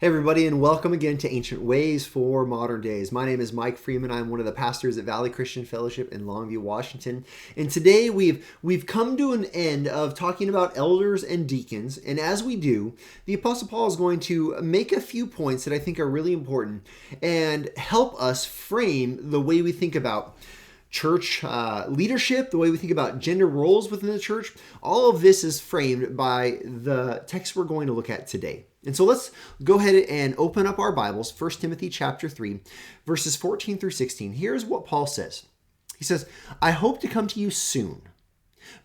Hey everybody, and welcome again to Ancient Ways for Modern Days. My name is Mike Freeman. I'm one of the pastors at Valley Christian Fellowship in Longview, Washington. And today we've come to an end of talking about elders and deacons. And as we do, the Apostle Paul is going to make a few points that I think are really important and help us frame the way we think about church leadership, the way we think about gender roles within the church. All of this is framed by the text we're going to look at today. And so let's go ahead and open up our Bibles, 1 Timothy chapter 3, verses 14 through 16. Here's what Paul says. He says, I hope to come to you soon,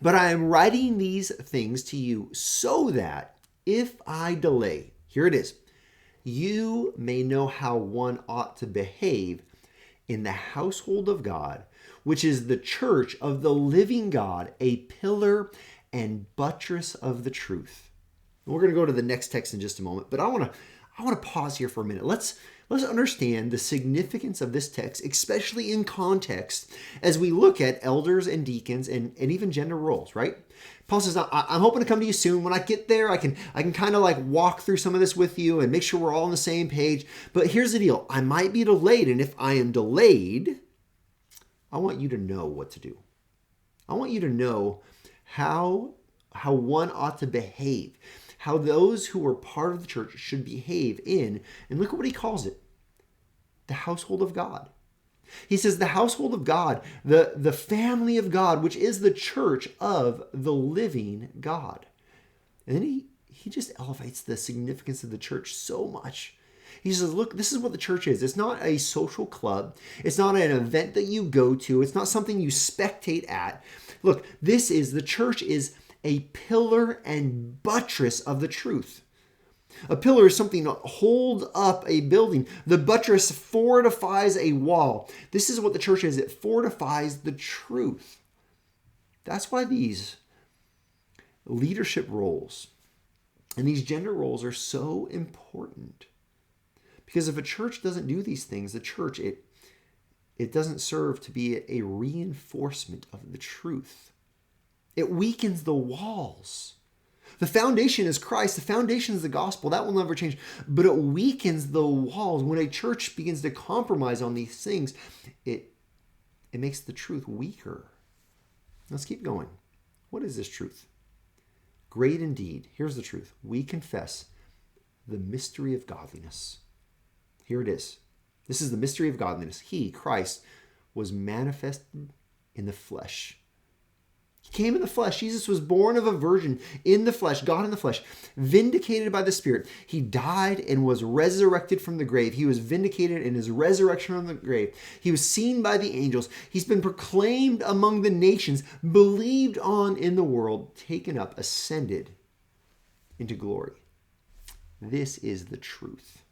but I am writing these things to you so that if I delay, here it is, you may know how one ought to behave in the household of God, which is the church of the living God, a pillar and buttress of the truth. We're going to go to the next text in just a moment, but I want to pause here for a minute. Let's understand the significance of this text, especially in context as we look at elders and deacons and even gender roles, right? Paul says, I'm hoping to come to you soon. When I get there, I can kind of like walk through some of this with you and make sure we're all on the same page. But here's the deal. I might be delayed, and if I am delayed, I want you to know what to do. I want you to know how one ought to behave, how those who are part of the church should behave in, and look at what he calls it, the household of God. He says the household of God, the family of God, which is the church of the living God. And then he just elevates the significance of the church so much. He says, look, this is what the church is. It's not a social club. It's not an event that you go to. It's not something you spectate at. Look, the church is a pillar and buttress of the truth. A pillar is something to hold up a building. The buttress fortifies a wall. This is what the church is. It fortifies the truth. That's why these leadership roles and these gender roles are so important. Because if a church doesn't do these things, the church, it doesn't serve to be a reinforcement of the truth. It weakens the walls. The foundation is Christ. The foundation is the gospel. That will never change. But it weakens the walls. When a church begins to compromise on these things, it makes the truth weaker. Let's keep going. What is this truth? Great indeed. Here's the truth. We confess the mystery of godliness. Here it is. This is the mystery of godliness. He, Christ, was manifested in the flesh. He came in the flesh. Jesus was born of a virgin in the flesh, God in the flesh, vindicated by the Spirit. He died and was resurrected from the grave. He was vindicated in his resurrection from the grave. He was seen by the angels. He's been proclaimed among the nations, believed on in the world, taken up, ascended into glory. This is the truth.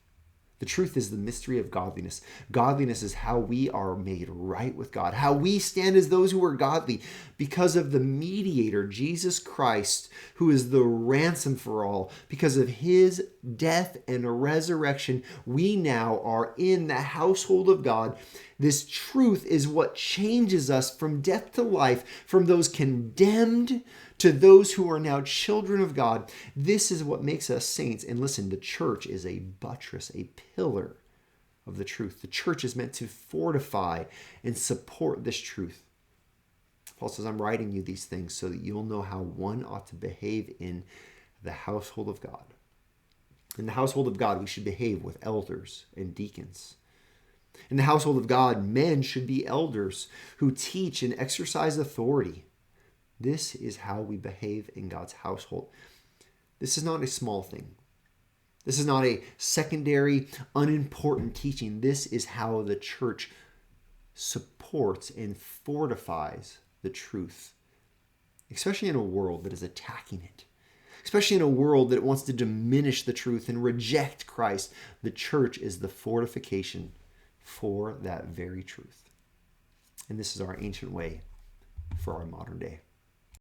The truth is the mystery of godliness. Godliness is how we are made right with God, how we stand as those who are godly because of the mediator, Jesus Christ, who is the ransom for all. Because of his death and resurrection, we now are in the household of God. This truth is what changes us from death to life, from those condemned to those who are now children of God. This is what makes us saints. And listen, the church is a buttress, a pillar of the truth. The church is meant to fortify and support this truth. Paul says, I'm writing you these things so that you'll know how one ought to behave in the household of God. In the household of God, we should behave with elders and deacons. In the household of God, men should be elders who teach and exercise authority. This is how we behave in God's household. This is not a small thing. This is not a secondary, unimportant teaching. This is how the church supports and fortifies the truth, especially in a world that is attacking it. Especially in a world that wants to diminish the truth and reject Christ. The church is the fortification for that very truth. And this is our ancient way for our modern day.